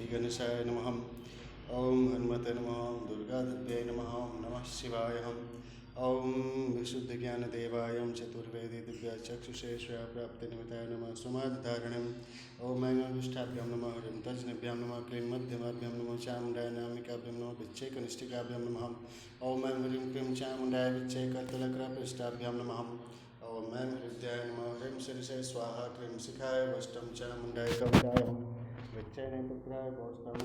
श्रीगणेशाय नमः। ओम हनुमते नमः। ओम दुर्गादेव्यै नमः। ओम नमः शिवाय। ओम विशुद्धज्ञानदेवाय चतुर्वेदी दिव्यचक्षुषे प्राप्तिनिमित्ताय नमः। सुमाधारणम्। ओम ऐंगुष्ठाभ्यां नमः। ह्रीं तर्जनीभ्यां नमः। क्लीं मध्यमाभ्यां नमः। चामुण्डाय नामिकाभ्यां नमः। विच्छेकनिष्ठिकाभ्यां नमः। ओम ऐं ह्रीं क्लीं चामुण्डाय विच्छेकतलक्रपृष्ठाभ्यां नमः। ओम ऐं हृदयाय नमः। ह्रीं शिरसे स्वाहा। क्लीं शिखाय वष्टं चामुण्डाय कवचाय विच्छेने पुत्राय पौष्टं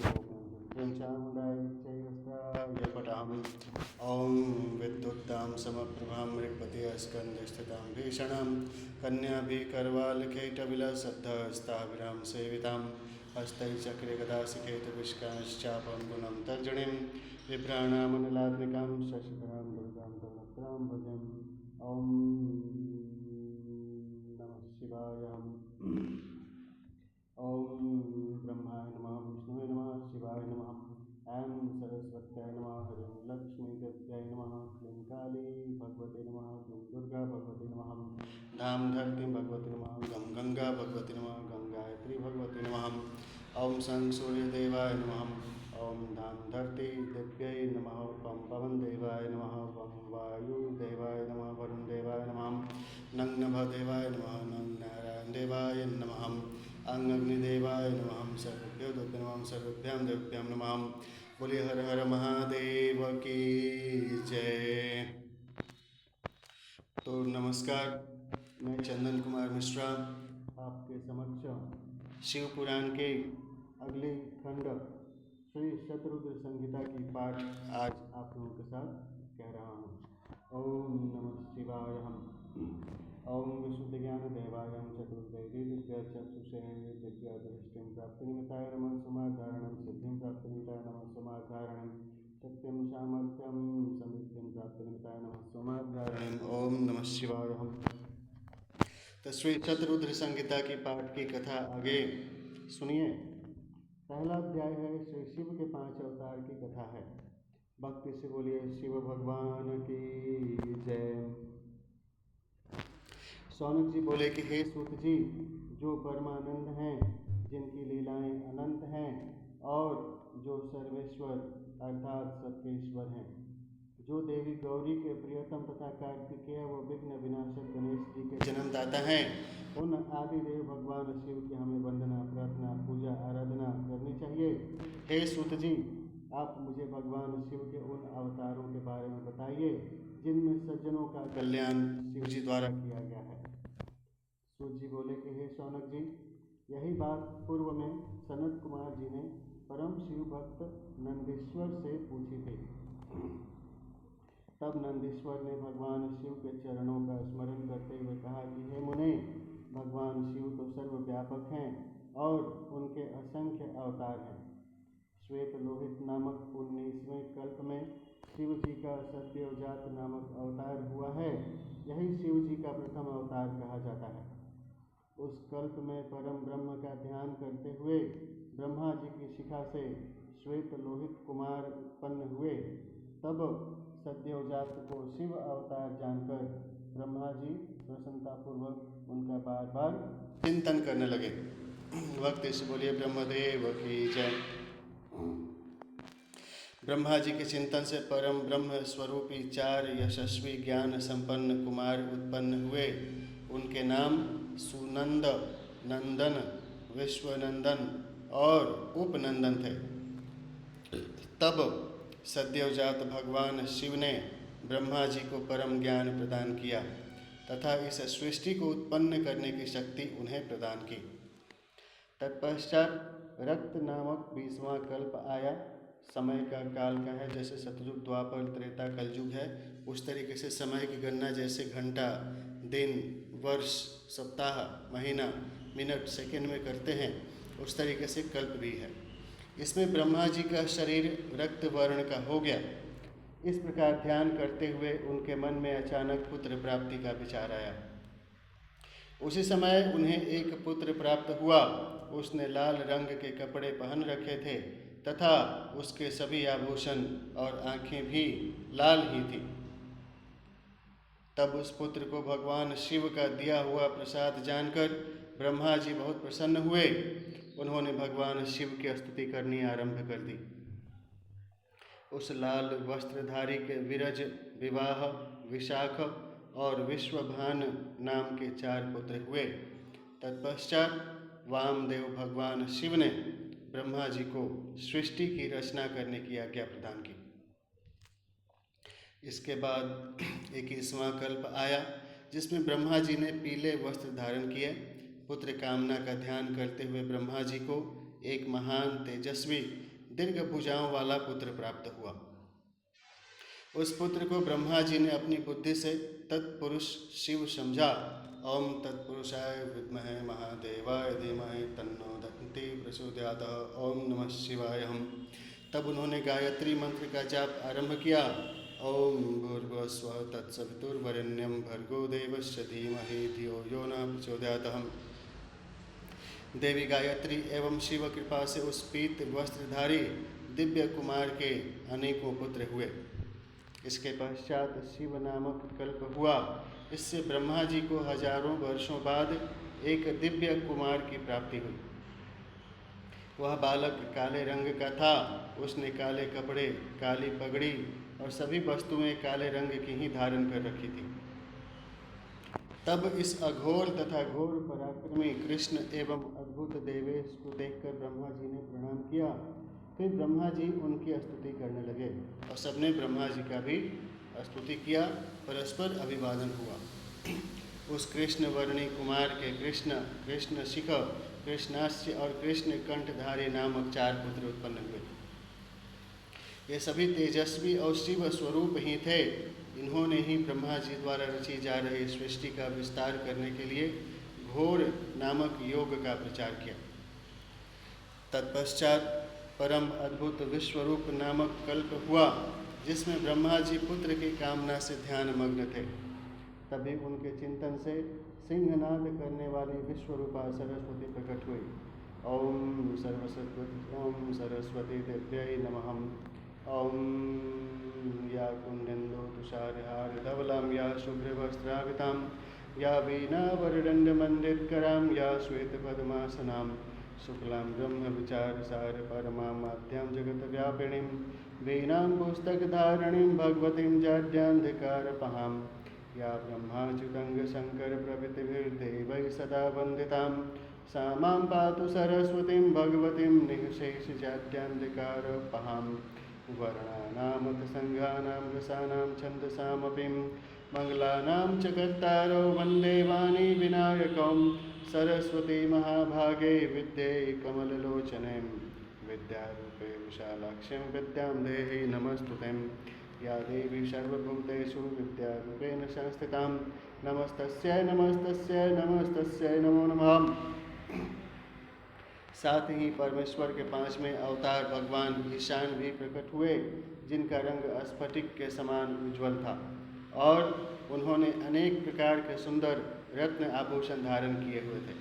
क्लीं चामुण्डाय विच्छेकस्त्राय पटाम्। ओम विद्युत्तां समप्रभां मृगपति स्कन्धस्थितां भीषणां कन्याभिकरवालकेटविलसद्धस्ताभिरां सेवितां हस्तैश्चक्रे गदासिकेतविष्काश्चापं गुणं तर्जनीं विभ्राणामनलात्मिकां शशिधरां दुर्गां तन्नत्रां भजम्। ओम नमः शिवाय। ओम ब्रह्माय नमः। विष्णुवे नमः। शिवाय नमः। ऐं सरस्वत्याय नमः। ह्रीं लक्ष्मीदेव्यै नमः। क्लीं काली भगवते नमः। क्लीं दुर्गा भगवते नमः। धाम धरती भगवते नमः। गं गंगा भगवते नमः। गंगायत्री भगवते नमः। ओम सं सूर्यदेवाय नमः। ओम धाम धरती देव्यै नमः। पं पवन देवाय नमः। वं वायुदेवाय नमः। वरुण देवाय नमः। नं नभः देवाय नमः। नं नारायण देवाय नमः। अग्निदेवाय नमः। सर्वेभ्यो देवताभ्यो नमः। सर्वेभ्यां देवताभ्यां नमः। बोलिए हर हर महादेव की जय। तो नमस्कार, मैं चंदन कुमार मिश्रा आपके समक्ष शिव पुराण के अगले खंड श्री शतरुद्र संहिता की पाठ आज आप लोगों के साथ कह रहा हूँ। ओम नमः शिवाय। ओम विशुद्धज्ञानदेवाय चतुर्वेदी दिव्यचक्षुषे दिव्यदृष्टिं प्राप्तिनिमित्ताय नमः। समाधारणं सिद्धिं प्राप्तिनिमित्ताय नमः। समाधारणं सत्यं सामर्थ्यं समृद्धिं प्राप्तिनिमित्ताय नमः। समाधारणं। ओम नमः शिवाय। तो श्री शतरुद्र संहिता की पाठ की कथा आगे सुनिए। पहला अध्याय है श्री शिव के 5 अवतार की कथा है। भक्ति से बोलिए शिव भगवान की जय। शौनक जी बोले कि हे सूत जी, जो परमानंद हैं, जिनकी लीलाएं अनंत हैं और जो सर्वेश्वर अर्थात सबके ईश्वर हैं, जो देवी गौरी के प्रियतम तथा कार्तिकेय व विघ्न विनाशक गणेश जी के जन्मदाता हैं, उन आदिदेव भगवान शिव की हमें वंदना प्रार्थना पूजा आराधना करनी चाहिए। हे सूत जी, आप मुझे भगवान शिव के उन अवतारों के बारे में बताइए जिनमें सज्जनों का कल्याण शिव जी द्वारा किया गया है। सूत जी बोले कि हे शौनक जी, यही बात पूर्व में सनत कुमार जी ने परम शिव भक्त नंदीश्वर से पूछी थी। तब नंदीश्वर ने भगवान शिव के चरणों का स्मरण करते हुए कहा कि हे मुने, भगवान शिव तो सर्वव्यापक हैं और उनके असंख्य अवतार हैं। श्वेत लोहित नामक 19वें कल्प में शिव जी का सत्यवजात नामक अवतार हुआ है। यही शिव जी का प्रथम अवतार कहा जाता है। उस कल्प में परम ब्रह्म का ध्यान करते हुए ब्रह्मा जी की शिखा से श्वेत लोहित कुमार उत्पन्न हुए। तब सद्योजात को शिव अवतार जानकर ब्रह्मा जी प्रसन्नतापूर्वक उनका बार बार चिंतन करने लगे। भक्ति से बोलिए ब्रह्मदेव की जय। ब्रह्मा जी के चिंतन से परम ब्रह्म स्वरूपी 4 यशस्वी ज्ञान संपन्न कुमार उत्पन्न हुए। उनके नाम सुनंद, नंदन, विश्वनंदन और उपनंदन थे। तब सद्योजात भगवान शिव ने ब्रह्मा जी को परम ज्ञान प्रदान किया तथा इस सृष्टि को उत्पन्न करने की शक्ति उन्हें प्रदान की। तत्पश्चात रक्त नामक 20वां कल्प आया। समय का काल का है, जैसे सतयुग द्वापर त्रेता कलयुग है, उस तरीके से समय की गणना जैसे घंटा, दिन, वर्ष, सप्ताह, महीना, मिनट, सेकंड में करते हैं, उस तरीके से कल्प भी है। इसमें ब्रह्मा जी का शरीर रक्त वर्ण का हो गया। इस प्रकार ध्यान करते हुए उनके मन में अचानक पुत्र प्राप्ति का विचार आया। उसी समय उन्हें एक पुत्र प्राप्त हुआ। उसने लाल रंग के कपड़े पहन रखे थे तथा उसके सभी आभूषण और आंखें भी लाल ही थी। तब उस पुत्र को भगवान शिव का दिया हुआ प्रसाद जानकर ब्रह्मा जी बहुत प्रसन्न हुए। उन्होंने भगवान शिव की स्तुति करनी आरंभ कर दी। उस लाल वस्त्रधारी के विरज, विवाह, विशाख और विश्वभान नाम के 4 पुत्र हुए। तत्पश्चात वामदेव भगवान शिव ने ब्रह्मा जी को सृष्टि की रचना करने की आज्ञा प्रदान की। इसके बाद 21वां कल्प आया, जिसमें ब्रह्मा जी ने पीले वस्त्र धारण किए। पुत्र कामना का ध्यान करते हुए ब्रह्मा जी को एक महान, तेजस्वी, दीर्घ भुजाओं वाला पुत्र प्राप्त हुआ। उस पुत्र को ब्रह्मा जी ने अपनी बुद्धि से तत्पुरुष शिव समझा। ओम तत्पुरुषाय विद्महे महादेवाय धीमहि तन्नो दन्ति प्रचोदयात्। ओम नमः शिवाय। तब उन्होंने गायत्री मंत्र का जाप आरंभ किया। ओम भूर्भुवस्सुः तत्सवितुर्वरेण्यं भर्गो देवस्य धीमहि धियो यो न प्रचोदयात्। देवी गायत्री एवं शिव कृपा से उस पीत वस्त्रधारी दिव्य कुमार के अनेकों पुत्र हुए। इसके पश्चात शिव नामक कल्प हुआ। इससे ब्रह्मा जी को हजारों वर्षों बाद एक दिव्य कुमार की प्राप्ति हुई। वह बालक काले रंग का था। उसने काले कपड़े, काली पगड़ी और सभी वस्तुएं काले रंग की ही धारण कर रखी थी। तब इस अघोर तथा घोर पराक्रमी कृष्ण एवं अद्भुत देवेश को देखकर ब्रह्मा जी ने प्रणाम किया। फिर ब्रह्मा जी उनकी स्तुति करने लगे और सबने ब्रह्मा जी का भी स्तुति किया। परस्पर अभिवादन हुआ। उस कृष्ण वर्णी कुमार के कृष्ण शिख, कृष्णास्य और कृष्ण कंठधारी नामक 4 पुत्र उत्पन्न हुए। ये सभी तेजस्वी और शिव स्वरूप ही थे। इन्होंने ही ब्रह्मा जी द्वारा रची जा रही सृष्टि का विस्तार करने के लिए घोर नामक योग का प्रचार किया। तत्पश्चात परम अद्भुत विश्वरूप नामक कल्प हुआ, जिसमें ब्रह्मा जी पुत्र की कामना से ध्यान मग्न थे। तभी उनके चिंतन से सिंहनाद करने वाली विश्वरूपा सरस्वती प्रकट हुई। ओम सरस्वती देव्यै नमः। ओम या कुंडेन्दु तुषारहार धवलां या शुभ्रवस्त्रावृतां या वीणावरदण्डमण्डितकरां या श्वेतपद्मासनां शुक्लां ब्रह्मविचारसार परमामाद्यां जगद्व्यापिनीं वीणां पुस्तकधारिणीं भगवतीं जाड्यान्धकारपहां या ब्रह्माच्युतङ्गशङ्करप्रभृतिभिर्देवैः सदा वन्दितां सा मां पातु सरस्वतीं भगवतीं निःशेषजाड्यान्धकारपहां वर्णानामथ रसानां छन्दसामपि मङ्गलानां च कर्तारौ वन्दे वाणी विनायकं सरस्वती महाभागे विद्ये कमललोचने विद्यारूपे विशालाक्ष्यं विद्यां देहि नमस्तुते। या देवी सर्वभूतेषु विद्यारूपेण संस्थितां नमस्तस्यै नमस्तस्यै नमस्तस्यै नमो नमः। साथ ही परमेश्वर के 5वें अवतार भगवान ईशान भी प्रकट हुए, जिनका रंग स्फटिक के समान उज्ज्वल था और उन्होंने अनेक प्रकार के सुंदर रत्न आभूषण धारण किए हुए थे।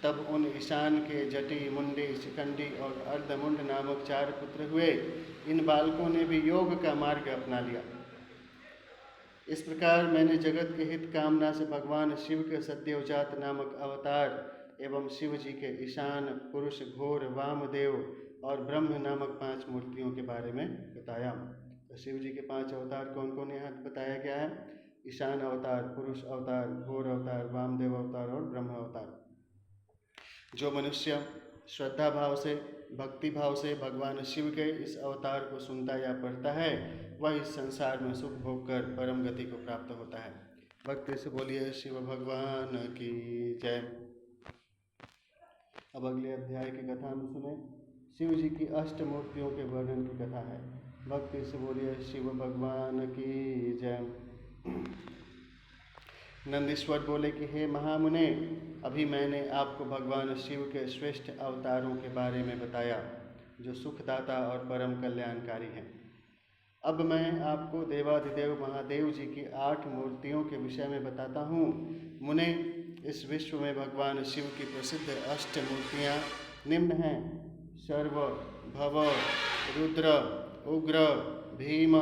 तब उन ईशान के जटी, मुंडी, शिखंडी और अर्धमुंड नामक 4 पुत्र हुए। इन बालकों ने भी योग का मार्ग अपना लिया। इस प्रकार मैंने जगत के हित कामना से भगवान शिव के सद्योजात नामक अवतार एवं शिव जी के ईशान, पुरुष, घोर, वामदेव और ब्रह्म नामक 5 मूर्तियों के बारे में बताया। तो शिव जी के 5 अवतार कौन कौन यहाँ बताया गया है? ईशान अवतार, पुरुष अवतार, घोर अवतार, वामदेव अवतार और ब्रह्म अवतार। जो मनुष्य श्रद्धा भाव से, भक्ति भाव से भगवान शिव के इस अवतार को सुनता या पढ़ता है, वह इस संसार में सुख भोग कर परम गति को प्राप्त होता है। भक्ति से बोलिए शिव भगवान की जय। अब अगले अध्याय की कथा हम सुने। शिव जी की अष्टमूर्तियों के वर्णन की कथा है। भक्ति से बोलिए शिव भगवान की जय। नंदीश्वर बोले कि हे महामुने, अभी मैंने आपको भगवान शिव के श्रेष्ठ अवतारों के बारे में बताया, जो सुखदाता और परम कल्याणकारी हैं। अब मैं आपको देवाधिदेव महादेव जी की 8 मूर्तियों के विषय में बताता हूँ। मुने, इस विश्व में भगवान शिव की प्रसिद्ध अष्टमूर्तियाँ निम्न हैं: सर्व, भव, रुद्र, उग्र, भीम,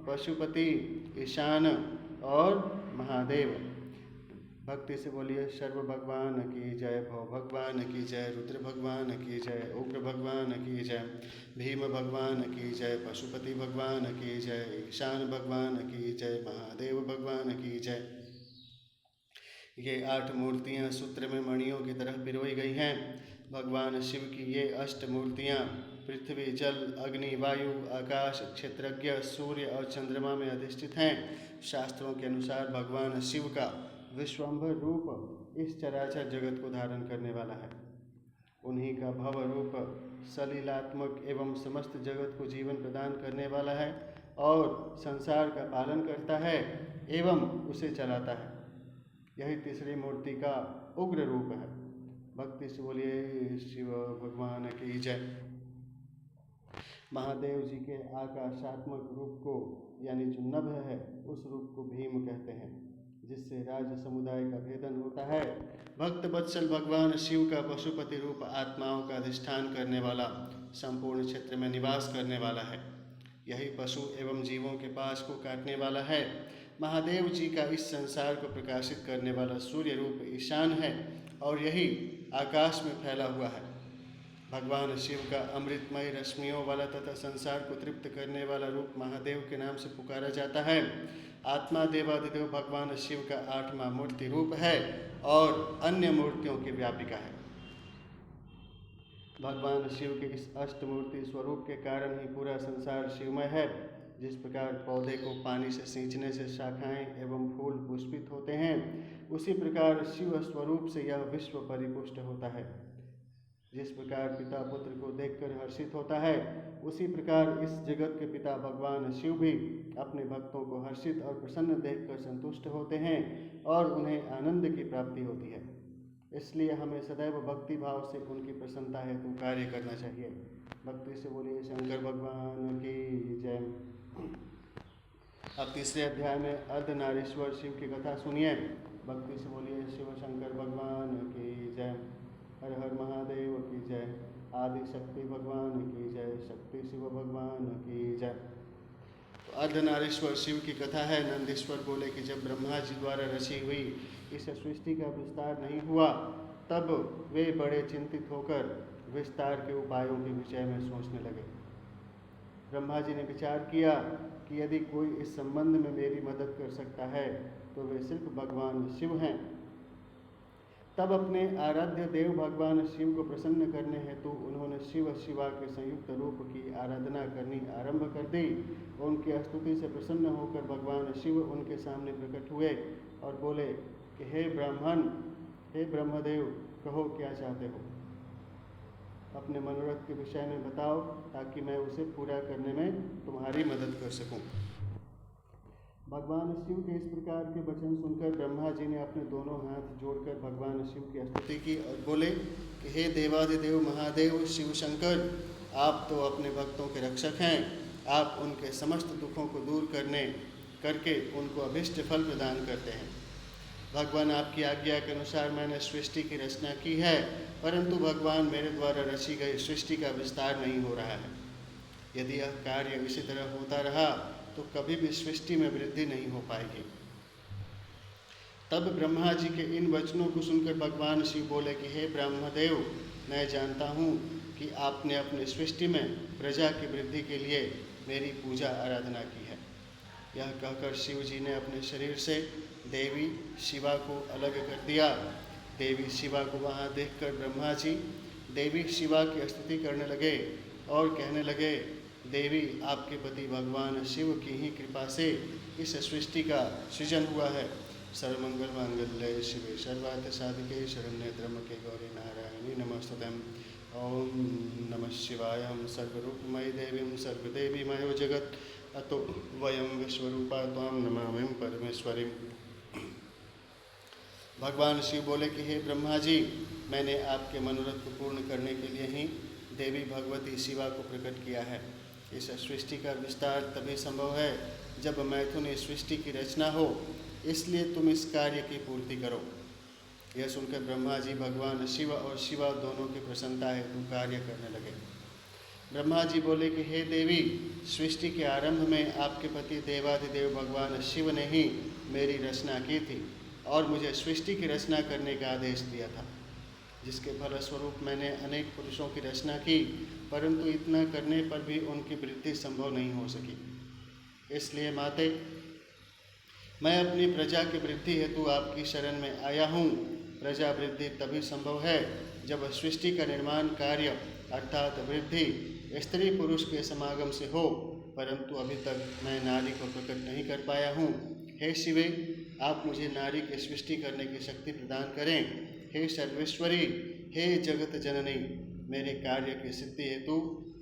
पशुपति, ईशान और महादेव। भक्ति से बोलिए सर्व भगवान की जय, भव भगवान की जय, रुद्र भगवान की जय, उग्र भगवान की जय, भीम भगवान की जय, पशुपति भगवान की जय, ईशान भगवान की जय, महादेव भगवान की जय। ये 8 मूर्तियाँ सूत्र में मणियों की तरह पिरोई गई हैं। भगवान शिव की ये 8 मूर्तियाँ पृथ्वी, जल, अग्नि, वायु, आकाश, क्षेत्रज्ञ, सूर्य और चंद्रमा में अधिष्ठित हैं। शास्त्रों के अनुसार भगवान शिव का विश्वम्भर रूप इस चराचर जगत को धारण करने वाला है। उन्हीं का भव रूप सलीलात्मक एवं समस्त जगत को जीवन प्रदान करने वाला है और संसार का पालन करता है एवं उसे चलाता है। यही तीसरी मूर्ति का उग्र रूप है। भक्ति से बोलिए शिव भगवान की जय। महादेव जी के आकाशात्मक रूप को यानी जो नभ है उस रूप को भीम कहते हैं, जिससे राज समुदाय का भेदन होता है। भक्त वत्सल भगवान शिव का पशुपति रूप आत्माओं का अधिष्ठान करने वाला, संपूर्ण क्षेत्र में निवास करने वाला है। यही पशु एवं जीवों के पास को काटने वाला है। महादेव जी का इस संसार को प्रकाशित करने वाला सूर्य रूप ईशान है और यही आकाश में फैला हुआ है। भगवान शिव का अमृतमय रश्मियों वाला तथा संसार को तृप्त करने वाला रूप महादेव के नाम से पुकारा जाता है। आत्मा देवादिदेव भगवान शिव का 8वां मूर्ति रूप है और अन्य मूर्तियों की व्यापिका है। भगवान शिव के इस अष्टमूर्ति स्वरूप के कारण ही पूरा संसार शिवमय है। जिस प्रकार पौधे को पानी से सींचने से शाखाएं एवं फूल पुष्पित होते हैं, उसी प्रकार शिव स्वरूप से यह विश्व परिपुष्ट होता है। जिस प्रकार पिता पुत्र को देखकर हर्षित होता है, उसी प्रकार इस जगत के पिता भगवान शिव भी अपने भक्तों को हर्षित और प्रसन्न देखकर संतुष्ट होते हैं और उन्हें आनंद की प्राप्ति होती है। इसलिए हमें सदैव भक्ति भाव से उनकी प्रसन्नता हेतु कार्य करना चाहिए। भक्ति से बोलिए शंकर भगवान की जय। अब तीसरे अध्याय में अर्धनारीश्वर शिव की कथा सुनिए। भक्ति से बोलिए शिव शंकर भगवान की जय। हर हर महादेव की जय। आदि शक्ति भगवान की जय। शक्ति शिव भगवान की जय। तो अर्धनारीश्वर शिव की कथा है। नंदीश्वर बोले कि जब ब्रह्मा जी द्वारा रची हुई इस सृष्टि का विस्तार नहीं हुआ, तब वे बड़े चिंतित होकर विस्तार के उपायों के विषय में सोचने लगे। ब्रह्मा जी ने विचार किया कि यदि कोई इस संबंध में मेरी मदद कर सकता है तो वे सिर्फ भगवान शिव हैं। तब अपने आराध्य देव भगवान शिव को प्रसन्न करने हेतु उन्होंने शिव शिवा के संयुक्त रूप की आराधना करनी आरंभ कर दी। उनकी स्तुति से प्रसन्न होकर भगवान शिव उनके सामने प्रकट हुए और बोले कि हे ब्राह्मण, हे ब्रह्मदेव, कहो क्या चाहते हो। अपने मनोरथ के विषय में बताओ ताकि मैं उसे पूरा करने में तुम्हारी मदद कर सकूं। भगवान शिव के इस प्रकार के वचन सुनकर ब्रह्मा जी ने अपने दोनों हाथ जोड़कर भगवान शिव की स्तुति की और बोले कि हे देवादिदेव महादेव शिव शंकर, आप तो अपने भक्तों के रक्षक हैं। आप उनके समस्त दुखों को दूर करके उनको अभिष्ट फल प्रदान करते हैं। भगवान, आपकी आज्ञा के अनुसार मैंने सृष्टि की रचना की है, परंतु भगवान मेरे द्वारा रची गई सृष्टि का विस्तार नहीं हो रहा है। यदि यह कार्य इसी तरह होता रहा तो कभी भी सृष्टि में वृद्धि नहीं हो पाएगी। तब ब्रह्मा जी के इन वचनों को सुनकर भगवान शिव बोले कि हे ब्रह्मदेव, मैं जानता हूँ कि आपने अपनी सृष्टि में प्रजा की वृद्धि के लिए मेरी पूजा आराधना की है। यह कहकर शिव जी ने अपने शरीर से देवी शिवा को अलग कर दिया। देवी शिवा को वहाँ देखकर ब्रह्मा जी देवी शिवा की स्तुति करने लगे और कहने लगे, देवी, आपके पति भगवान शिव की ही कृपा से इस सृष्टि का सृजन हुआ है। सर्वमंगल मांगल्ये शिवे सर्वार्थ साधिके शरण्ये त्र्यंबके गौरी नारायणी नमस्तुते। ओम नमः शिवाय। हम सर्वरूपमयी देवीं सर्वदेवीमयो जगत् अतो वयं विश्वरूपा त्वां नमामि परमेश्वरीं। भगवान शिव बोले कि हे ब्रह्मा जी, मैंने आपके मनोरथ को पूर्ण करने के लिए ही देवी भगवती शिवा को प्रकट किया है। इस सृष्टि का विस्तार तभी संभव है जब मैथुन इस सृष्टि की रचना हो, इसलिए तुम इस कार्य की पूर्ति करो। यह सुनकर ब्रह्मा जी भगवान शिव और शिवा दोनों की प्रसन्नता हेतु कार्य करने लगे। ब्रह्मा जी बोले कि हे देवी, सृष्टि के आरंभ में आपके पति देवादिदेव भगवान शिव ने ही मेरी रचना की थी। और मुझे सृष्टि की रचना करने का आदेश दिया था, जिसके फलस्वरूप मैंने अनेक पुरुषों की रचना की, परंतु इतना करने पर भी उनकी वृद्धि संभव नहीं हो सकी। इसलिए माते, मैं अपनी प्रजा की वृद्धि हेतु आपकी शरण में आया हूँ। प्रजा वृद्धि तभी संभव है जब सृष्टि का निर्माण कार्य अर्थात वृद्धि स्त्री पुरुष के समागम से हो, परंतु अभी तक मैं नारी को प्रकट नहीं कर पाया हूँ। हे शिवे, आप मुझे नारी की सृष्टि करने की शक्ति प्रदान करें। हे सर्वेश्वरी, हे जगत जननी, मेरे कार्य की सिद्धि हेतु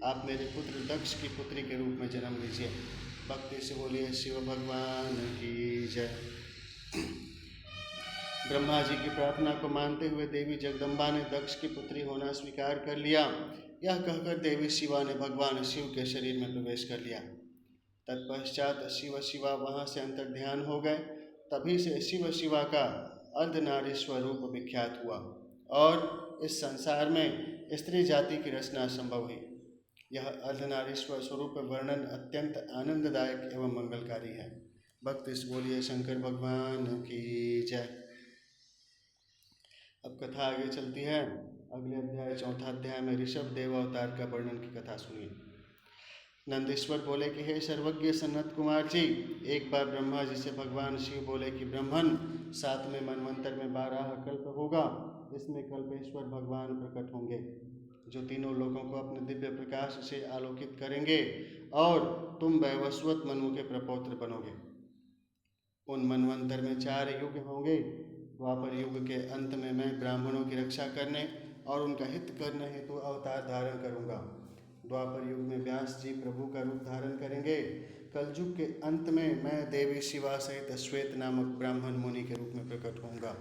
आप मेरे पुत्र दक्ष की पुत्री के रूप में जन्म लीजिए। भक्ति से बोलिए शिव भगवान की जय। ब्रह्मा जी की प्रार्थना को मानते हुए देवी जगदम्बा ने दक्ष की पुत्री होना स्वीकार कर लिया। यह कहकर देवी शिवा ने भगवान शिव के शरीर में प्रवेश कर लिया। तत्पश्चात शिव शिवा वहाँ से अंतर्ध्यान हो गए। तभी से शिव शिवा का अर्धनारीश्वर रूप विख्यात हुआ और इस संसार में स्त्री जाति की रचना संभव हुई। यह अर्धनारीश्वर स्वरूप वर्णन अत्यंत आनंददायक एवं मंगलकारी है। भक्ति से बोलिए शंकर भगवान की जय। अब कथा आगे चलती है। अगले अध्याय चौथा अध्याय में ऋषभ देव अवतार का वर्णन की कथा सुनिए। नंदीश्वर बोले कि हे सर्वज्ञ सनत कुमार जी, एक बार ब्रह्मा जी से भगवान शिव बोले कि ब्रह्मन, 7वें मनवंतर में 12 कल्प होगा। इसमें कल्पेश्वर भगवान प्रकट होंगे, जो तीनों लोगों को अपने दिव्य प्रकाश से आलोकित करेंगे और तुम वैवस्वत मनु के प्रपौत्र बनोगे। उन मनवंतर में 4 युग होंगे। द्वापर युग के अंत में मैं ब्राह्मणों की रक्षा करने और उनका हित करने हेतु अवतार धारण करूँगा। द्वापर युग में व्यास जी प्रभु का रूप धारण करेंगे। कलयुग के अंत में मैं देवी शिवा सहित श्वेत नामक ब्राह्मण मुनि के रूप में प्रकट होऊंगा।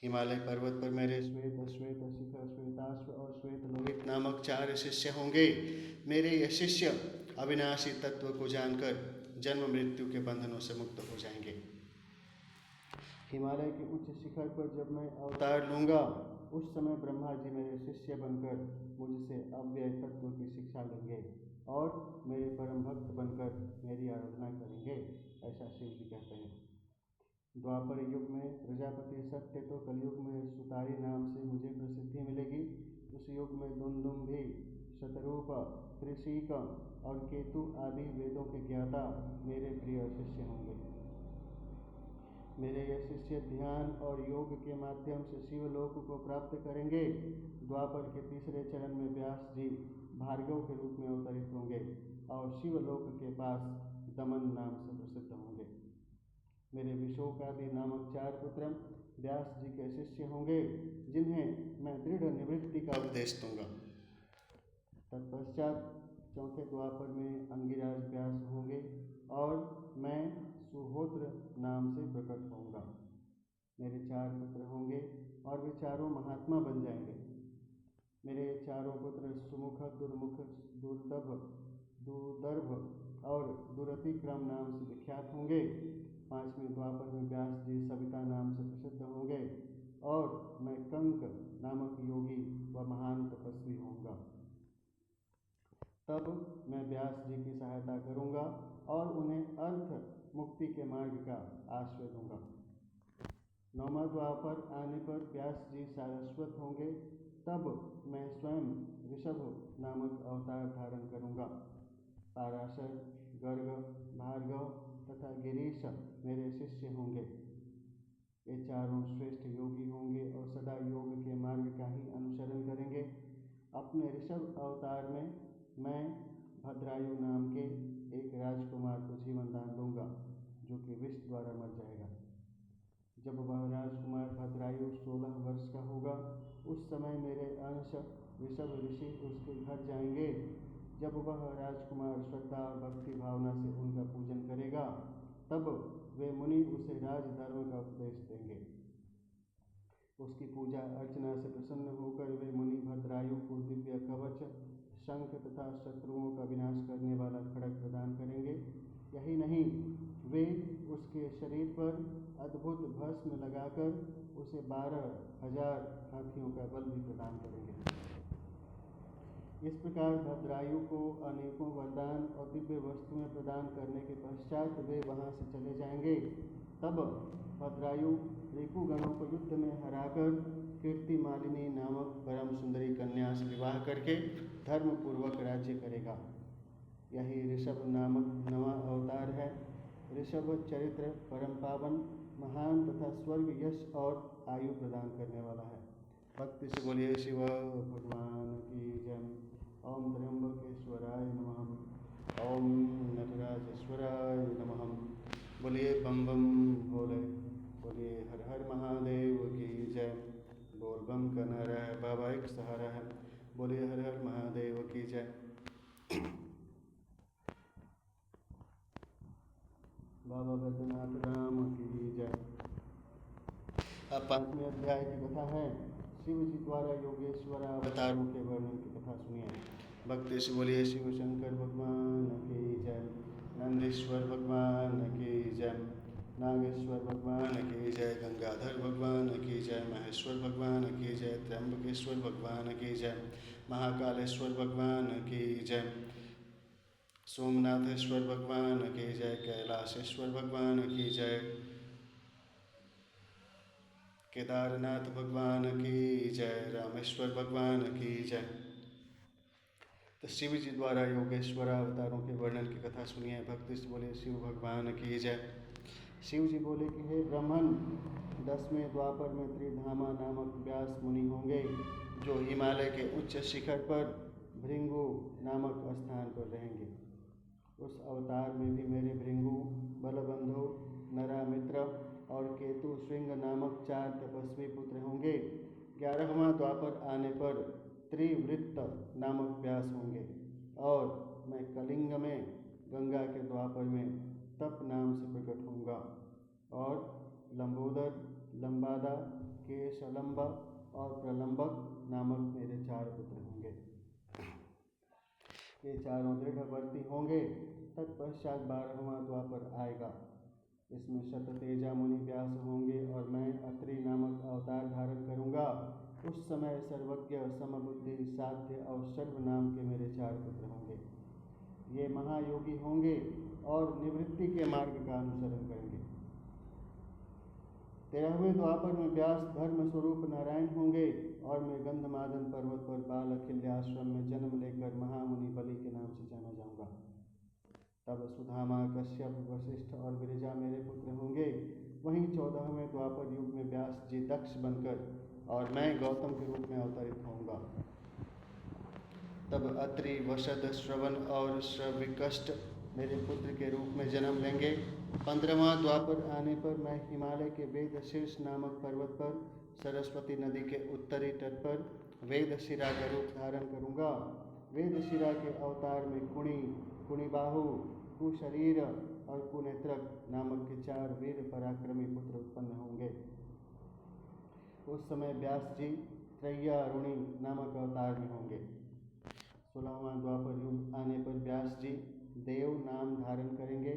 हिमालय पर्वत पर मेरे श्वेत शिखर, श्वेताश्व और श्वेत लोहित नामक 4 शिष्य होंगे। मेरे ये शिष्य अविनाशी तत्व को जानकर जन्म मृत्यु के बंधनों से मुक्त हो जाएंगे। हिमालय के उच्च शिखर पर जब मैं अवतार लूँगा, उस समय ब्रह्मा जी मेरे शिष्य बनकर मुझसे अव्यय तत्व की शिक्षा लेंगे और मेरे परम भक्त बनकर मेरी आराधना करेंगे, ऐसा शिव जी कहते हैं। द्वापर युग में प्रजापति सत्य तो कलयुग में सुतारी नाम से मुझे प्रसिद्धि मिलेगी। उस युग में दुंदुम्भी, शतरूप, त्रिशीक और केतु आदि वेदों के ज्ञाता मेरे प्रिय शिष्य होंगे। मेरे ये शिष्य ध्यान और योग के माध्यम से शिवलोक को प्राप्त करेंगे। द्वापर के 3रे चरण में व्यास जी भार्गव के रूप में अवतरित होंगे और शिवलोक के पास दमन नाम से प्रसिद्ध होंगे। मेरे विशोक आदि नामक 4 पुत्र व्यास जी के शिष्य होंगे, जिन्हें मैं दृढ़ निवृत्ति का उपदेश दूंगा। तत्पश्चात 4थे द्वापर में अंगिराज व्यास होंगे और मैं सुहोत्र नाम से प्रकट होऊंगा। मेरे 4 पुत्र होंगे और वे चारों महात्मा बन जाएंगे। मेरे चारों पुत्र सुमुख, दुर्मुख, दुर्दर्भ और दुरतिक्रम नाम से विख्यात होंगे। 5वें द्वापर में व्यास जी सविता नाम से प्रसिद्ध होंगे और मैं कंक नामक योगी व महान तपस्वी होऊंगा। तब मैं व्यास जी की सहायता करूंगा और उन्हें अर्थ मुक्ति के मार्ग का आश्रय दूंगा। 9वां द्वापर आने पर व्यास जी सारस्वत होंगे। तब मैं स्वयं ऋषभ नामक अवतार धारण करूंगा। पाराशर, गर्ग, भार्गव तथा गिरीश मेरे शिष्य होंगे। ये चारों श्रेष्ठ योगी होंगे और सदा योग के मार्ग का ही अनुसरण करेंगे। अपने ऋषभ अवतार में मैं भद्रायु नाम के एक राजकुमार को जीवन दान दूंगा, जो कि विष द्वारा मर जाएगा। जब वह राजकुमार भद्रायु 16 वर्ष का होगा, उस समय मेरे अंश ऋषभ ऋषि उसके घर जाएंगे। जब वह राजकुमार श्रद्धा और भक्ति भावना से उनका पूजन करेगा, तब वे मुनि उसे राजधर्म का उपदेश देंगे। उसकी पूजा अर्चना से प्रसन्न होकर वे मुनि भद्रायु को दिव्य कवच, शंख तथा शत्रुओं का विनाश करने वाला खड्ग प्रदान करेंगे। यही नहीं, वे उसके शरीर पर अद्भुत भस्म लगाकर उसे 12,000 हाथियों का बल भी प्रदान करेंगे। इस प्रकार भद्रायु को अनेकों वरदान और दिव्य वस्तुएं प्रदान करने के पश्चात वे वहां से चले जाएंगे। तब भद्रायु रिपुगणों को युद्ध में हराकर कीर्ति मालिनी नामक परम सुंदरी कन्या से विवाह करके धर्मपूर्वक राज्य करेगा। यही ऋषभ नामक नवा अवतार है। ऋषभ चरित्र परम पावन, महान तथा स्वर्ग, यश और आयु प्रदान करने वाला है। भक्ति से बोलिए शिव भगवान की जय। ओम त्र्यंबकेश्वराय नमः। ओम नटराजेश्वराय नमः। बोलिए बम बम भोले। बोलिए हर हर महादेव की जय। बोल बम का नारा है, बाबा एक सहारा है। बोलिए हर हर महादेव की जय। बाबा बैद्यनाथ राम की जय। अब 5वें अध्याय की कथा है। शिव जी द्वारा योगेश्वर अवतारों के वर्णन की कथा सुनिए। भक्ति से बोलिए शिव शंकर भगवान की जय। नंदीश्वर भगवान की जय। नागेश्वर भगवान की जय। गंगाधर भगवान की जय। महेश्वर भगवान की जय। त्र्यंबकेश्वर भगवान की जय। महाकालेश्वर भगवान की जय। सोमनाथेश्वर भगवान की जय। कैलाशेश्वर भगवान की जय। केदारनाथ भगवान की जय। रामेश्वर भगवान की जय। तो शिव जी द्वारा योगेश्वर अवतारों के वर्णन की कथा सुनिए। भक्ति से बोले शिव भगवान की जय। शिव जी बोले कि हे ब्राह्मण, 10वें द्वापर में त्रिधामा नामक व्यास मुनि होंगे, जो हिमालय के उच्च शिखर पर भृंगु नामक स्थान पर रहेंगे। उस अवतार में भी मेरे भृंगु, बलबंधु, नरामित्र और केतु श्रृंग नामक 4 तपस्वी पुत्र होंगे। 11वां द्वापर आने पर त्रिवृत्त नामक व्यास होंगे और मैं कलिंग में गंगा के द्वापर में तप नाम से प्रकट होऊंगा और लंबोदर, लंबादा, केशलंब और प्रलंबक नामक मेरे 4 पुत्र होंगे। ये चारों दृढ़वर्ती होंगे। तत्पश्चात 12वां द्वापर आएगा। इसमें शततेजा मुनि व्यास होंगे और मैं अत्रि नामक अवतार धारण करूंगा। उस समय सर्वज्ञ, समबुद्धि, साध्य और सर्व नाम के मेरे 4 पुत्र होंगे। ये महायोगी होंगे और निवृत्ति के मार्ग का अनुसरण करेंगे। 13वें द्वापर में व्यास धर्म स्वरूप नारायण होंगे और मैं गंधमादन पर्वत पर बाल अखिल्य आश्रम में जन्म लेकर महामुनि बलि के नाम से जाना जाऊंगा। तब सुधामा, कश्यप, वशिष्ठ और विरजा मेरे पुत्र होंगे। वहीं 14वें द्वापर युग में व्यास जी दक्ष बनकर और मैं गौतम के रूप में अवतरित होऊंगा। तब अत्रि, वशद, श्रवण और श्रविकष्ट मेरे पुत्र के रूप में जन्म लेंगे। 15वां द्वापर आने पर मैं हिमालय के वेद शीर्ष नामक पर्वत पर सरस्वती नदी के उत्तरी तट पर वेदशिरा का रूप धारण करूंगा। वेदशिरा के अवतार में कुणी, कुणिबाहु, कुशरीर और कुनेत्रक नामक के 4 वीर पराक्रमी पुत्र उत्पन्न होंगे। उस समय व्यास जी त्रय्यारुणी नामक अवतार में होंगे। 16वां द्वापर युग आने पर व्यास जी देव नाम धारण करेंगे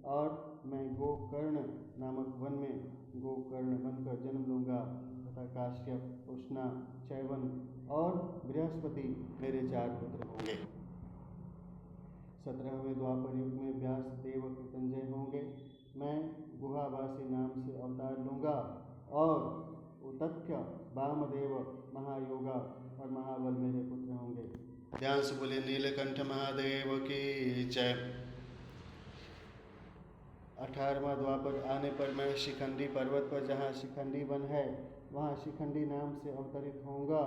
और मैं गोकर्ण नामक वन में गोकर्ण बनकर जन्म लूँगा तथा काश्यप, उष्णा, चैवन और बृहस्पति मेरे 4 पुत्र होंगे। 17वें द्वापर युग में व्यास देव कृतंजय होंगे। मैं गुहावासी नाम से अवतार लूँगा और उतथ्य, वामदेव, महायोगा और महाबल मेरे पुत्र होंगे। ध्यान से बोले नीलकंठ महादेव की जय। 18वां द्वापर आने पर मैं शिखंडी पर्वत पर, जहाँ शिखंडी वन है, वहाँ शिखंडी नाम से अवतरित होऊंगा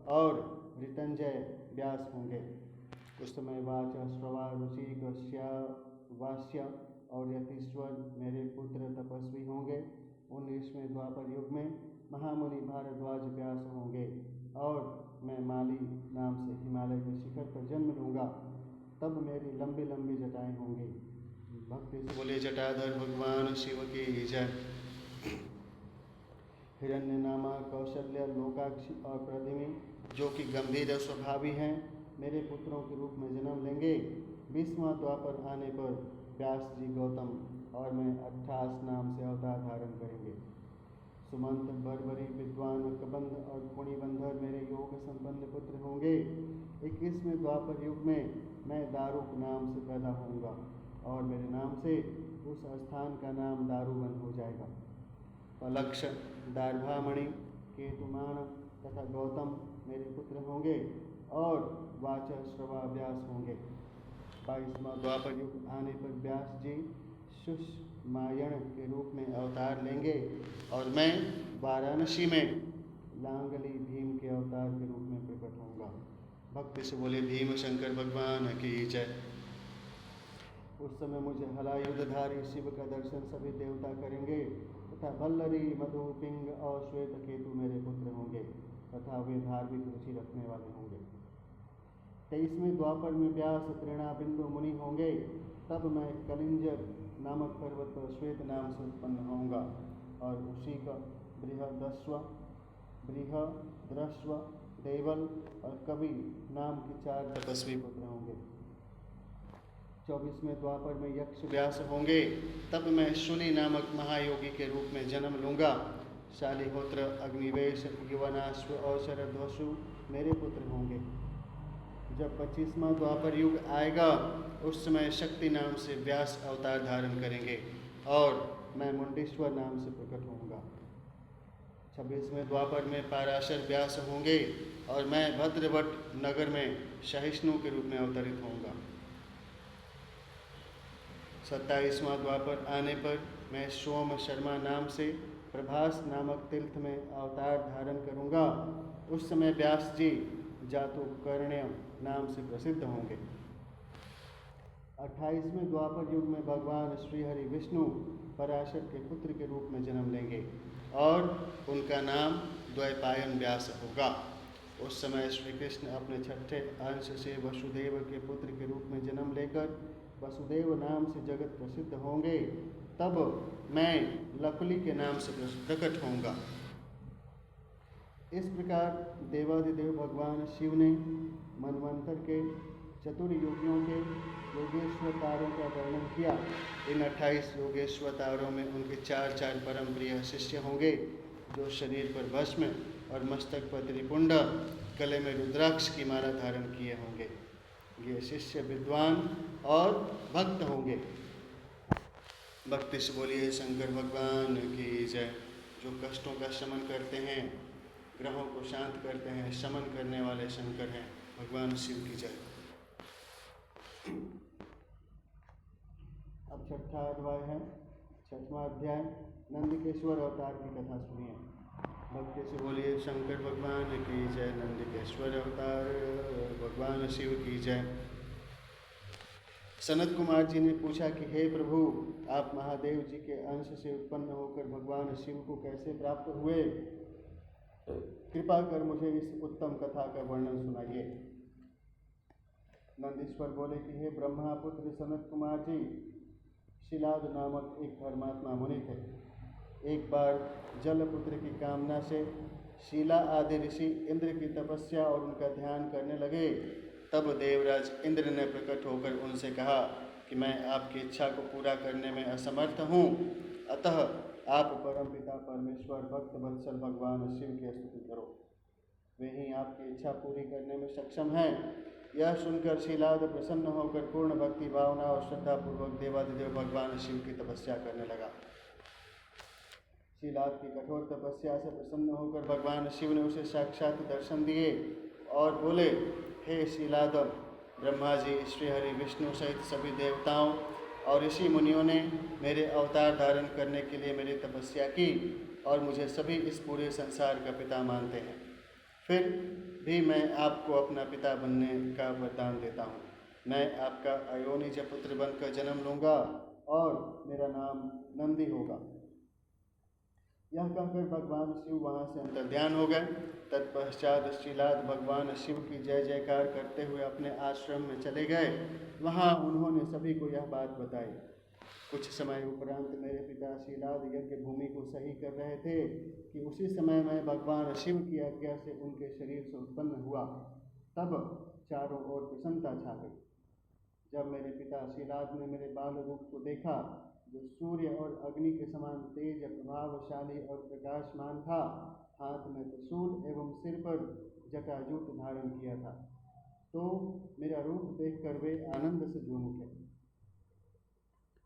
और ऋतंजय व्यास होंगे। उस समय वाच, श्रवा, रुचि, गस्या, वास्य और यतीश्वर मेरे पुत्र तपस्वी होंगे। 19वें द्वापर युग में महामुनि भारद्वाज व्यास होंगे और मैं माली नाम से हिमालय के शिखर पर जन्म लूँगा। तब मेरी लंबी लंबी जटाएं होंगी। भक्ति से बोले जटाधर भगवान शिव की जय। हिरण्य नामा, कौशल्य, लोकाक्षी और प्रद्युम्न, जो कि गंभीर स्वभावी हैं, मेरे पुत्रों के रूप में जन्म लेंगे। 20वां द्वापर आने पर व्यास जी गौतम और मैं अट्ठास नाम से अवतार धारण करेंगे। सुमंत, बर्बरी, विद्वान, कबंध और कुणिबंधर मेरे योग संपन्न पुत्र होंगे। 21वें द्वापर युग में मैं दारुक नाम से पैदा होऊंगा और मेरे नाम से उस स्थान का नाम दारुवन हो जाएगा। पलक्ष, दार्भामणि, केतुमान तथा गौतम मेरे पुत्र होंगे और वाच श्रवा व्यास होंगे। 22वां द्वापर युग आने पर व्यास जी सुषमायण के रूप में अवतार लेंगे और मैं वाराणसी में लांगली भीम के अवतार के रूप में प्रकट होऊंगा। भक्ति से बोले भीम शंकर भगवान की जय। उस समय मुझे हलायुधधारी शिव का दर्शन सभी देवता करेंगे तथा भल्लरी, मधु, पिंग और श्वेत केतु मेरे पुत्र होंगे तथा वे धार्मिक रुचि रखने वाले होंगे। 23वें द्वापर में व्यास तृणाबिंदु मुनि होंगे। तब मैं कलिंजर नामक पर्वत पर श्वेत नाम से उत्पन्न होऊंगा और उसी का बृहद्रश्व, देवल और कवि नाम के 4 तपस्वी पुत्र होंगे। 24वें द्वापर में यक्ष व्यास होंगे। तब मैं शुनि नामक महायोगी के रूप में जन्म लूँगा। शालिहोत्र, अग्निवेश, युवनाश्व और शरध्वसु मेरे पुत्र होंगे। जब 25वां द्वापर युग आएगा उस समय शक्ति नाम से व्यास अवतार धारण करेंगे और मैं मुंडेश्वर नाम से प्रकट होऊंगा। 26वें द्वापर में पाराशर व्यास होंगे और मैं भद्रवट नगर में सहिष्णु के रूप में अवतरित होऊंगा। 27वां द्वापर आने पर मैं सोम शर्मा नाम से प्रभास नामक तीर्थ में अवतार धारण करूंगा। उस समय व्यास जी जातुकर्ण्य नाम से प्रसिद्ध होंगे। 28वें द्वापर युग में भगवान श्रीहरि विष्णु पराशर के पुत्र के रूप में जन्म लेंगे और उनका नाम द्वैपायन व्यास होगा। उस समय श्री कृष्ण अपने छठे अंश से वसुदेव के पुत्र के रूप में जन्म लेकर वसुदेव नाम से जगत प्रसिद्ध होंगे। तब मैं लकुली के नाम से प्रकट होऊंगा। इस प्रकार देवादिदेव भगवान शिव ने मनवंतर के चतुर्युगियों के योगेश्वतारों का वर्णन किया। इन 28 योगेश्वतारों में उनके 4 परम प्रिय शिष्य होंगे जो शरीर पर भस्म और मस्तक पर त्रिपुंड, गले में रुद्राक्ष की माला धारण किए होंगे। ये शिष्य विद्वान और भक्त होंगे। भक्ति से बोलिए शंकर भगवान की जय। जो कष्टों का शमन करते हैं, ग्रहों को शांत करते हैं, शमन करने वाले शंकर हैं, भगवान शिव की जय। अब 6ठा अध्याय है। 6वां अध्याय नंदिकेश्वर अवतार की कथा सुनिए। भक्ति से बोलिए शंकर भगवान की जय। नंदिकेश्वर अवतार भगवान शिव की जय। सनत कुमार जी ने पूछा कि हे प्रभु, आप महादेव जी के अंश से उत्पन्न होकर भगवान शिव को कैसे प्राप्त हुए? कृपा कर मुझे इस उत्तम कथा का वर्णन सुनाइए। नंदीश्वर बोले कि हे ब्रह्मा पुत्र सनत कुमार जी, शिलाद नामक एक धर्मात्मा मुनि थे। एक बार जलपुत्र की कामना से शीला आदि ऋषि इंद्र की तपस्या और उनका ध्यान करने लगे। तब देवराज इंद्र ने प्रकट होकर उनसे कहा कि मैं आपकी इच्छा को पूरा करने में असमर्थ हूँ, अतः आप परमपिता परमेश्वर भक्त वत्सल भगवान शिव की स्तुति करो, वे ही आपकी इच्छा पूरी करने में सक्षम हैं। यह सुनकर शीलाद प्रसन्न होकर पूर्ण भक्ति भावना और श्रद्धापूर्वक देवादिदेव भगवान शिव की तपस्या करने लगा। शीलाद की कठोर तपस्या से प्रसन्न होकर भगवान शिव ने उसे साक्षात दर्शन दिए और बोले, हे शीलाद, ब्रह्मा जी, श्रीहरि विष्णु सहित सभी देवताओं और ऋषि मुनियों ने मेरे अवतार धारण करने के लिए मेरी तपस्या की और मुझे सभी इस पूरे संसार का पिता मानते हैं। फिर भी मैं आपको अपना पिता बनने का वरदान देता हूँ। मैं आपका अयोनिज पुत्र बनकर जन्म लूँगा और मेरा नाम नंदी होगा। यह कहकर भगवान शिव वहाँ से अंतर्ध्यान हो गए। तत्पश्चात शीलाद भगवान शिव की जय जयकार करते हुए अपने आश्रम में चले गए। वहाँ उन्होंने सभी को यह बात बताई। कुछ समय उपरांत मेरे पिता शीलाद यज्ञ भूमि को सही कर रहे थे कि उसी समय मैं भगवान शिव की आज्ञा से उनके शरीर से उत्पन्न हुआ। तब चारों ओर प्रसन्नता छा गई। जब मेरे पिता शीलाद ने मेरे बाल रूप को देखा, जो सूर्य और अग्नि के समान तेज, प्रभावशाली और प्रकाशमान था, हाथ में त्रिशूल एवं सिर पर जटाजूट धारण किया था, तो मेरा रूप देखकर वे आनंद से झूम उठे।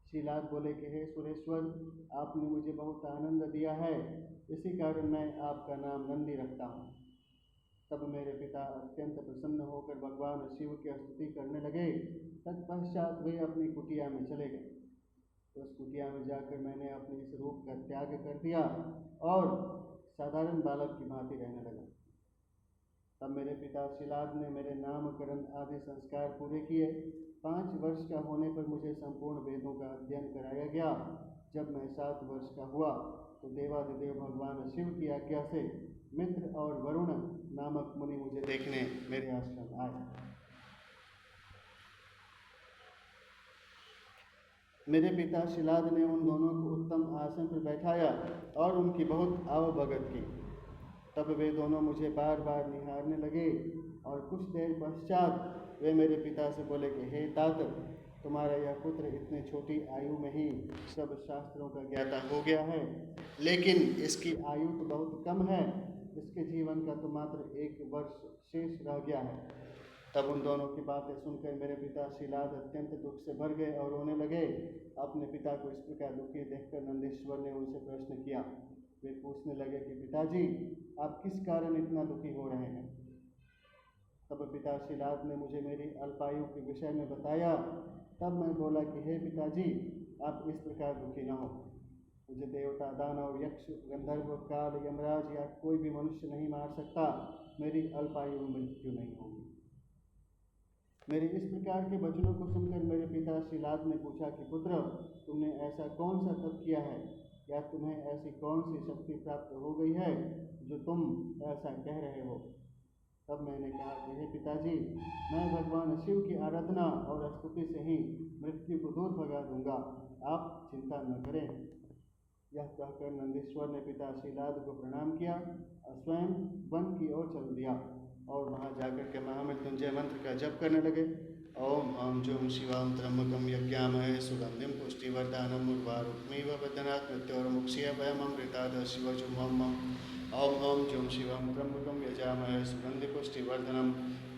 शीलाद बोले कि हे सुरेश्वर, आपने मुझे बहुत आनंद दिया है, इसी कारण मैं आपका नाम नंदी रखता हूँ। तब मेरे पिता अत्यंत प्रसन्न होकर भगवान शिव की स्तुति करने लगे। तत्पश्चात वे अपनी कुटिया में चले गए। तो उस कुटिया में जाकर मैंने अपने इस रूप का त्याग कर दिया और साधारण बालक की भांति रहने लगा। तब मेरे पिता शीलाद ने मेरे नामकरण आदि संस्कार पूरे किए। 5 वर्ष का होने पर मुझे संपूर्ण वेदों का अध्ययन कराया गया। जब मैं 7 वर्ष का हुआ तो देवादिदेव भगवान शिव की आज्ञा से मित्र और वरुण नामक मुनि मुझे देखने मेरे आश्रम आए। मेरे पिता शीलाद ने उन दोनों को उत्तम आसन पर बैठाया और उनकी बहुत आवभगत की। तब वे दोनों मुझे बार बार निहारने लगे और कुछ देर पश्चात वे मेरे पिता से बोले कि हे तात, तुम्हारा यह पुत्र इतने छोटी आयु में ही सब शास्त्रों का ज्ञाता हो गया है, लेकिन इसकी आयु तो बहुत कम है, इसके जीवन का तो मात्र 1 वर्ष शेष रह गया है। तब उन दोनों की बातें सुनकर मेरे पिता शीलाद अत्यंत दुख से भर गए और रोने लगे। अपने पिता को इस प्रकार दुखी देखकर नंदीश्वर ने उनसे प्रश्न किया। वे पूछने लगे कि पिताजी, आप किस कारण इतना दुखी हो रहे हैं? तब पिता शीलाद ने मुझे मेरी अल्पायु के विषय में बताया। तब मैं बोला कि हे पिताजी, आप इस प्रकार दुखी न हो। मुझे देवता, दानव, यक्ष, गंधर्व, काल, यमराज या कोई भी मनुष्य नहीं मार सकता। मेरी अल्पायु में मृत्यु नहीं होगी। मेरे इस प्रकार के वचनों को सुनकर मेरे पिता शीलाद ने पूछा कि पुत्र, तुमने ऐसा कौन सा तप किया है या तुम्हें ऐसी कौन सी शक्ति प्राप्त हो गई है जो तुम ऐसा कह रहे हो? तब मैंने कहा कि हे पिताजी, मैं भगवान शिव की आराधना और स्तुति से ही मृत्यु को दूर भगा दूंगा, आप चिंता न करें। यह कहकर नंदीश्वर ने पिता शीलाद को प्रणाम किया और स्वयं वन की ओर चल दिया और वहाँ जाकर के महामृत्युंजय मंत्र का जप करने लगे। ओम हम जुम शिवाम त्र्यंबकम यज्ञामहे सुगंधिम पुष्टिवर्धनम उर्वारुकमिव बदनात् मृत्योर्मुक्षीय भयममृतात् शिवजुम हम ओम हम जुम शिवम त्र्यंबकम यजामहे सुगंधि पुष्टिवर्धनम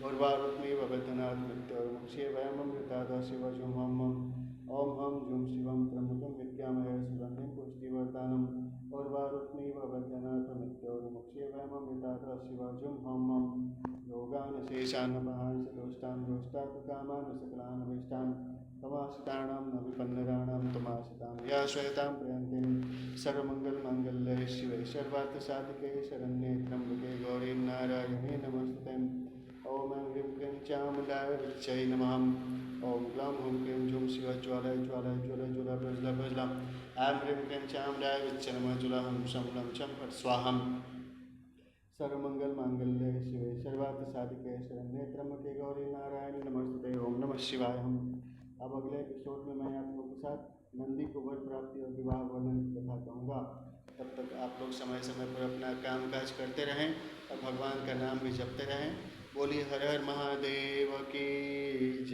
उर्वारुकमिव बदनात् मृत्योर्मुक्षीय भयममृतात् शिवजुम हम ओम हम जुम शिवम त्र्यंबकम यज्ञामहे सुगंधिम पुष्टिवर्धनम उर्वारुकमिव बदनात् मृत्योर्मुक्षीय भयममृतात् शिवजुम हम योगान शेषान महांस दोष्टान दोष्टात् कामान सकलान विष्टान तमाश्रिताणां न विपन्नराणां तमाश्रितां या श्वेतां प्रयन्तीं सर्वमंगल मांगल्ये शिवे सर्वार्थ साधिके शरण्ये त्र्यंबके गौरी नारायणे नमस्ते। ओम ह्रीं क्लीं चामुण्डाय विद्महे नमः। ओम ग्लां हुं क्लीं जुं शिवज्वालाय ज्वालाय ज्वलय ज्वला प्रज्वला प्रज्वला। ऐं ह्रीं क्लीं चामुण्डाय विद्महे नमः ज्वला हुं शं लं छं फट् स्वाहा। सर्वमंगल मांगल्ये शिवे सर्वार्थ साधिके शरण्ये त्र्यंबके गौरी नारायणी नमस्ते। ओम नमः शिवाय। अब अगले एपिसोड में मैं आप लोगों के साथ नंदी को वर प्राप्ति और विवाह वर्णन की कथा कहूँगा। तब तक आप लोग समय समय पर अपना काम काज करते रहें और भगवान का नाम भी जपते रहें। बोलिए हर हर महादेव की जय।